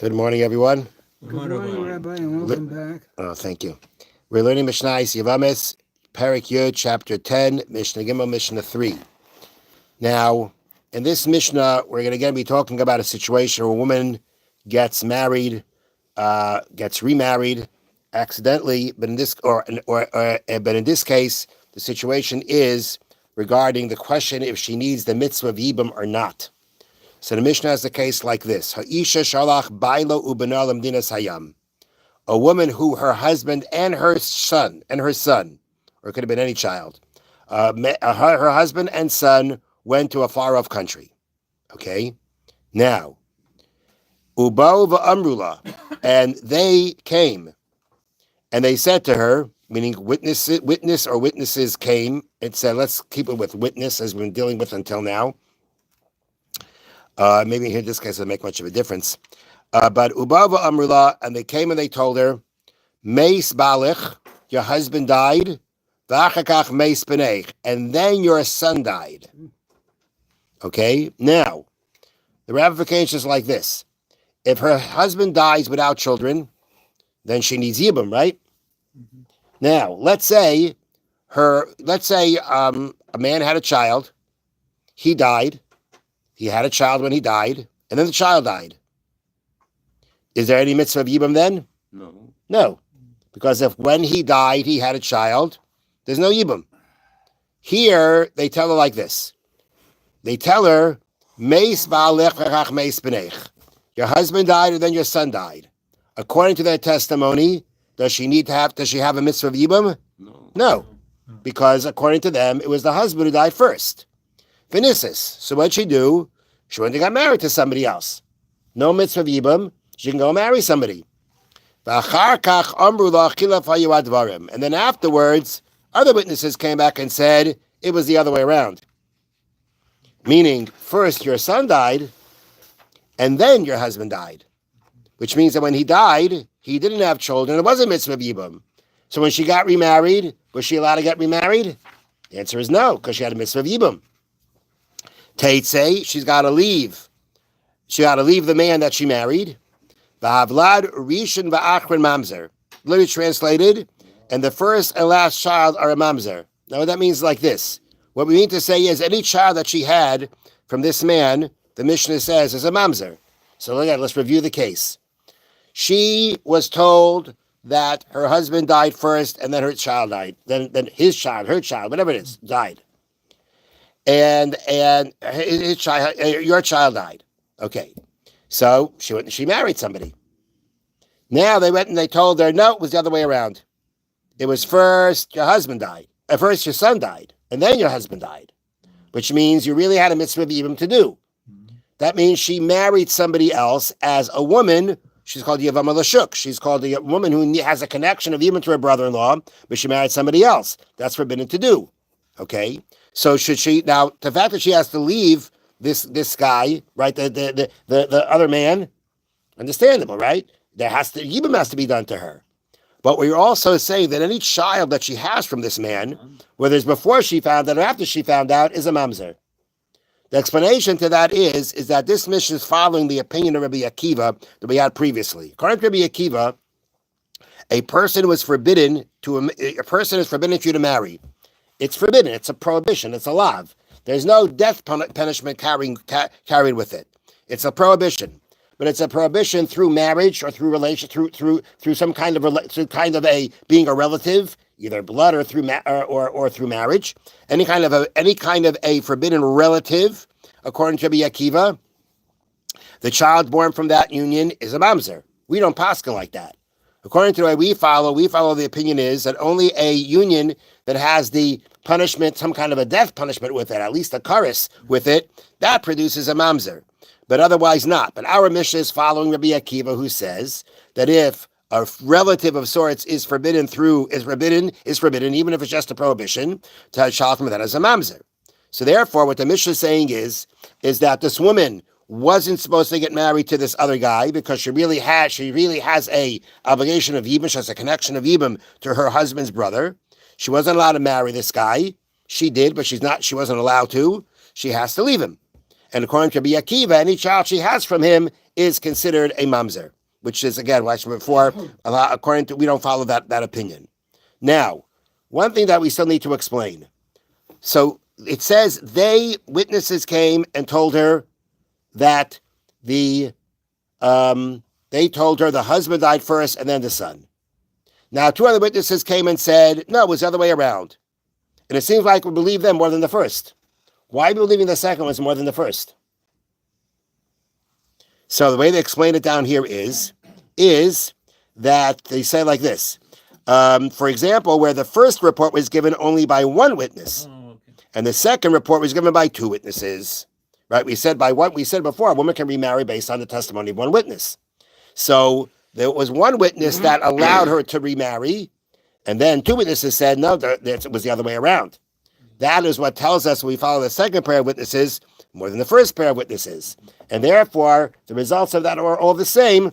Good morning, everyone. Good morning, Rabbi, and welcome back. Oh, thank you. We're learning Mishna Yevamos, Perek Yud, chapter 10, Mishna Gimel, Mishna 3. Now, in this Mishnah, we're going to again be talking about a situation where a woman gets married, gets remarried accidentally, but in this case, the situation is regarding the question if she needs the mitzvah of Yibam or not. So the Mishnah has a case like this: Ha'isha shalach bailo ubena lemdinas hayam. A woman who her husband and her son, or it could have been any child, her husband and son went to a far-off country. Okay, now ubau va'amrula, and they came, and they said to her, meaning witnesses came and said, let's keep it with witness as we've been dealing with until now. Maybe here in this case it doesn't make much of a difference. But Ubava Amrula, and they came and they told her, Meis Balich, your husband died, Vachakach Meis Benech, and then your son died. Okay, now, the ramification is like this. If her husband dies without children, then she needs Yibam, right? Mm-hmm. Now, let's say a man had a child, he died. He had a child when he died, and then the child died. Is there any mitzvah of Yibam then? No. Because if when he died, he had a child, there's no Yibam. Here, they tell her like this. They tell her, Meis ba'alech meis b'nech. Your husband died, and then your son died. According to their testimony, does she have a mitzvah of Yibam? No. Because according to them, it was the husband who died first. Venisis. So what'd she do? She went and got married to somebody else. No mitzvah of Yibam. She can go marry somebody. And then afterwards, other witnesses came back and said it was the other way around. Meaning, first your son died, and then your husband died. Which means that when he died, he didn't have children. It wasn't mitzvah of Yibam. So when she got remarried, was she allowed to get remarried? The answer is no, because she had a mitzvah of Yibam. Teitze, she's got to leave. She got to leave the man that she married. V'havlad rishon v'achron mamzer. Literally translated, and the first and last child are a mamzer. Now what that means is like this. What we mean to say is any child that she had from this man, the Mishna says, is a mamzer. So let's review the case. She was told that her husband died first, and then her child died. Then her child, whatever it is, died. And his child, your child died. Okay, so she went and she married somebody. Now they went and they told her, no, it was the other way around. It was first your husband died. First your son died, and then your husband died. Which means you really had a mitzvah of Yibam to do. That means she married somebody else as a woman. She's called Yevamos Lashuk. She's called a woman who has a connection of Yibam to her brother-in-law, but she married somebody else. That's forbidden to do. Okay? So should she now? The fact that she has to leave this guy, right? The other man, understandable, right? Yibam has to be done to her. But we're also saying that any child that she has from this man, whether it's before she found out or after she found out, is a mamzer. The explanation to that is that this mission is following the opinion of Rabbi Akiva that we had previously. According to Rabbi Akiva, a person is forbidden for you to marry. It's forbidden. It's a prohibition. It's a lav. There's no death punishment carried with it. It's a prohibition, but it's a prohibition through marriage or through relation, through some kind of a being a relative, either blood or through or through marriage. Any kind of a forbidden relative, according to Rabbi Akiva, the child born from that union is a mamzer. We don't paskin like that. According to the way we follow the opinion is that only a union that has the punishment, some kind of a death punishment with it, at least a karis with it, that produces a mamzer, but otherwise not. But our Mishnah is following Rabbi Akiva, who says that if a relative of sorts is forbidden, even if it's just a prohibition, to have a child from that as a mamzer. So therefore, what the Mishnah is saying is that this woman wasn't supposed to get married to this other guy because she really has a obligation of Yibam. She has a connection of Yibam to her husband's brother. She wasn't allowed to marry this guy. She did, but she wasn't allowed to. She has to leave him. And according to Rabbi Akiva, any child she has from him is considered a mamzer, which is, again, like before, according to, we don't follow that opinion. Now, one thing that we still need to explain. So it says witnesses came and told her that they told her the husband died first and then the son. Now, two other witnesses came and said, no, it was the other way around. And it seems like we believe them more than the first. Why are we believing the second one is more than the first? So the way they explain it down here is that they say like this. For example, where the first report was given only by one witness, and the second report was given by two witnesses. Right? We said before, a woman can remarry based on the testimony of one witness. So there was one witness that allowed her to remarry, and then two witnesses said, no, it was the other way around. That is what tells us we follow the second pair of witnesses more than the first pair of witnesses. And therefore, the results of that are all the same.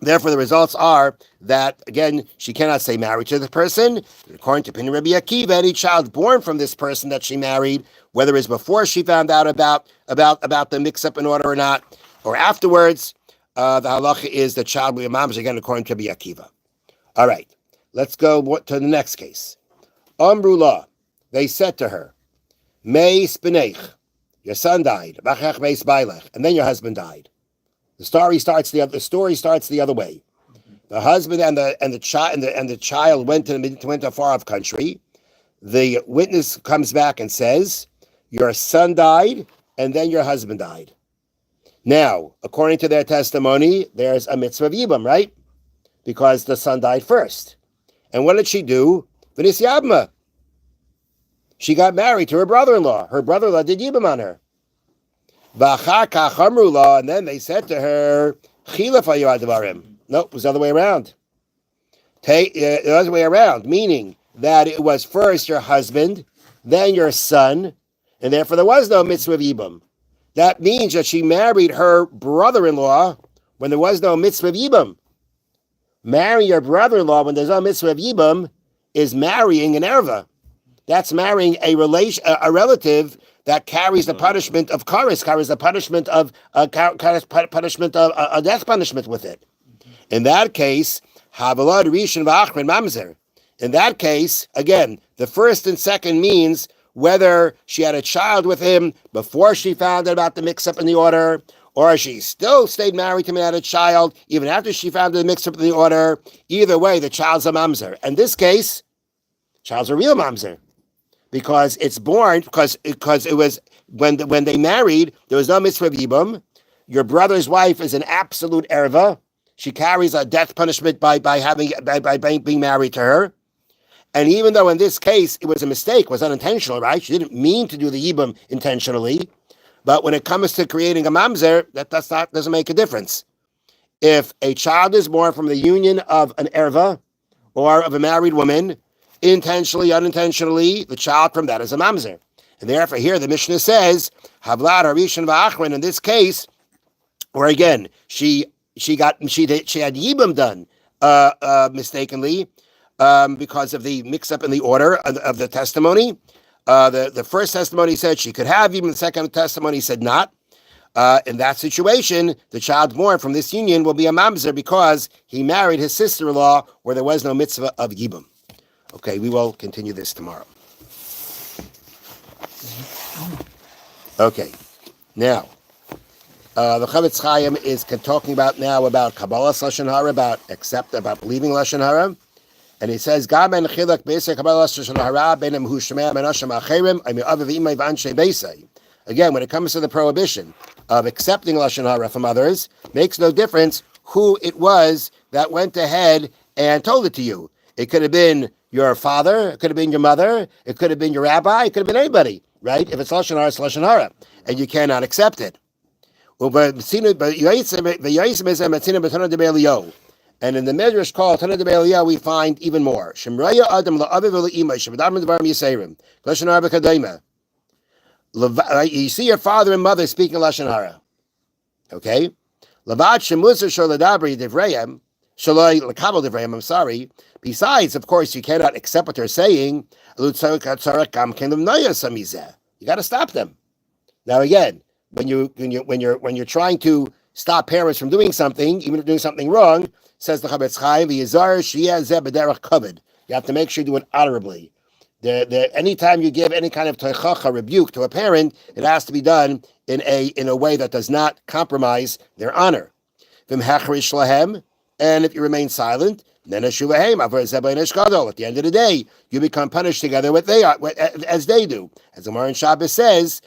Therefore, the results are that, again, she cannot say married to the person. According to opinion of Rabbi Akiva, any child born from this person that she married, whether it's before she found out about the mix-up in order or not, or afterwards, the halacha is the child will be a mamzer, again, according to Rabbi Akiva. All right, let's go to the next case. Amrullah, they said to her, Mei spinech, your son died, and then your husband died. The story starts the other way. The husband and the child went to a far off country. The witness comes back and says, your son died, and then your husband died. Now, according to their testimony, there's a mitzvah of yibum, right? Because the son died first. And what did she do? V'nis yabma. She got married to her brother-in-law. Her brother-in-law did yibum on her. And then they said to her, no, it was the other way around. The other way around, meaning that it was first your husband, then your son, and therefore there was no mitzvah of yibum. That means that she married her brother-in-law when there was no mitzvah of yibum. Marrying your brother-in-law when there's no mitzvah of yibum is marrying an erva. That's marrying a relative that carries the punishment of karis, carries the punishment of a death punishment with it. In that case, havalad rishon v'achrin mamzer. In that case, again, the first and second means whether she had a child with him before she found out about the mix-up in the order, or she still stayed married to him and had a child even after she found the mix-up in the order. Either way, the child's a mamzer. In this case, child's a real mamzer. Because it's born, because it was when they married, there was no mitzvah of yibum. Your brother's wife is an absolute erva. She carries a death punishment by being married to her. And even though in this case it was a mistake, was unintentional, right? She didn't mean to do the yibum intentionally. But when it comes to creating a mamzer, that doesn't make a difference. If a child is born from the union of an erva or of a married woman, intentionally, unintentionally, the child from that is a mamzer. And therefore here the Mishna says, Havlad Harishon V'achrin, in this case, or again, she had yibum done mistakenly because of the mix-up in the order of the testimony. The first testimony said she could have yibum, the second testimony said not. In that situation, the child born from this union will be a mamzer because he married his sister-in-law where there was no mitzvah of yibum. Okay, we will continue this tomorrow. Okay, now, the Chofetz Chaim is talking about Kabbalah Lashon Hara, about believing Lashon Hara, and he says, "Gam en chilak beisei Kabbalah Lashon Hara benem hu shemei menashim acherim aymi aviv imay v'anshe beisei." Again, when it comes to the prohibition of accepting Lashon Hara from others, makes no difference who it was that went ahead and told it to you. It could have been your father, it could have been your mother, it could have been your rabbi, it could have been anybody, right? If it's Lashon Hara, it's Lashon Hara, and you cannot accept it. And in the Midrash called Tana de Be'eliyah, we find even more. Shemraya Adam la'aviv v'la'imay sheb'adam d'varim yisayrim. Lashon Hara b'kadayma. You see your father and mother speaking Lashon Hara. Okay? Lavad shemuzah sholadabri divrayim. Shaloi l'kabel divrayim, I'm sorry. Besides, of course, you cannot accept what they're saying. You got to stop them. Now again, when you're trying to stop parents from doing something, even if doing something wrong, says the Chofetz Chaim, you have to make sure you do it honorably. Anytime you give any kind of teichacha, rebuke to a parent, it has to be done in a way that does not compromise their honor. And if you remain silent, at the end of the day, you become punished together with as they do. As the Gemara in Shabbos says,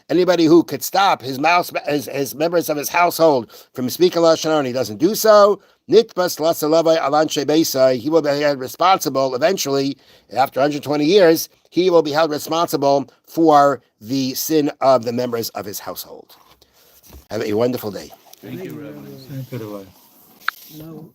anybody who could stop his members of his household from speaking lashon hara and he doesn't do so, he will be held responsible eventually. After 120 years, he will be held responsible for the sin of the members of his household. Have a wonderful day. Thank you, Rabbi. No.